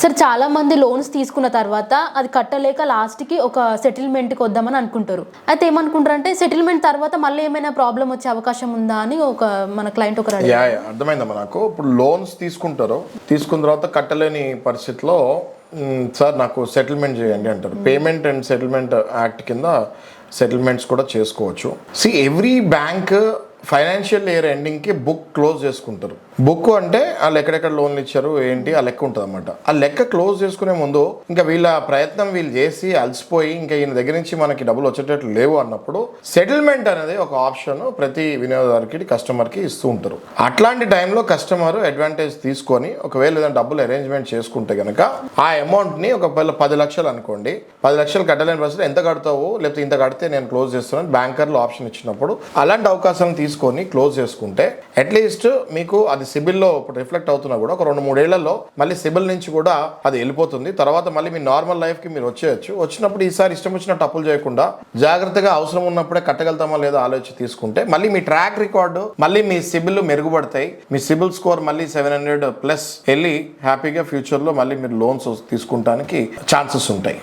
Sir చాలా మంది loans తీసుకున్న తర్వాత అది కట్టలేక లాస్ట్కి ఒక సెటిల్మెంట్కి వద్దామని అనుకుంటారు. అయితే ఏమనుకుంటారు అంటే సెటిల్మెంట్ తర్వాత మళ్ళీ ఏమైనా ప్రాబ్లం వచ్చే అవకాశం ఉందా అని ఒక మన క్లయింట్ ఒక అర్థమైందమ్మా నాకు. ఇప్పుడు లోన్స్ తీసుకుంటారు, తీసుకున్న తర్వాత కట్టలేని పరిస్థితిలో సార్ నాకు సెటిల్మెంట్ చేయండి అంటారు. పేమెంట్ అండ్ సెటిల్మెంట్ యాక్ట్ కింద సెటిల్మెంట్స్ కూడా చేసుకోవచ్చు. ఎవ్రీ బ్యాంక్ ఫైనాన్షియల్ ఇయర్ ఎండింగ్కి బుక్ క్లోజ్ చేసుకుంటారు. బుక్ అంటే వాళ్ళు ఎక్కడెక్కడ లోన్లు ఇచ్చారు ఏంటి ఆ లెక్క ఉంటుంది అనమాట. ఆ లెక్క క్లోజ్ చేసుకునే ముందు ఇంకా వీళ్ళ ప్రయత్నం వీళ్ళు చేసి అలసిపోయి ఇంకా ఈయన దగ్గర నుంచి మనకి డబ్బులు వచ్చేటట్లు లేవు అన్నప్పుడు సెటిల్మెంట్ అనేది ఒక ఆప్షన్ ప్రతి వినియోగదారుకి కస్టమర్కి ఇస్తూ ఉంటారు. అట్లాంటి టైంలో కస్టమర్ అడ్వాంటేజ్ తీసుకొని ఒకవేళ ఏదైనా డబ్బులు అరేంజ్మెంట్ చేసుకుంటే కనుక ఆ అమౌంట్ని ఒకవేళ 10 లక్షలు అనుకోండి, 10 లక్షలు కట్టలేని పరిస్థితి ఎంత కడతావు లేకపోతే ఇంత కడితే నేను క్లోజ్ చేస్తున్నాను బ్యాంకర్లు ఆప్షన్ ఇచ్చినప్పుడు అలాంటి అవకాశం తీసుకొని క్లోజ్ చేసుకుంటే అట్లీస్ట్ మీకు అది సిబిల్లో ఇప్పుడు రిఫ్లెక్ట్ అవుతున్నా కూడా ఒక 2-3 ఏళ్లలో మళ్ళీ సిబిల్ నుంచి కూడా అది వెళ్ళిపోతుంది. తర్వాత మళ్ళీ మీ నార్మల్ లైఫ్కి మీరు వచ్చేయచ్చు. వచ్చినప్పుడు ఈసారి ఇష్టం వచ్చినట్టు అప్పులు చేయకుండా జాగ్రత్తగా అవసరం ఉన్నప్పుడే కట్టగలుగుతామా లేదా ఆలోచించి తీసుకుంటే మళ్ళీ మీ ట్రాక్ రికార్డు మళ్ళీ మీ సిబిల్ మెరుగుపడతాయి. మీ సిబిల్ స్కోర్ మళ్ళీ 700+ వెళ్ళి హ్యాపీగా ఫ్యూచర్లో మళ్ళీ మీరు లోన్స్ తీసుకుంటానికి ఛాన్సెస్ ఉంటాయి.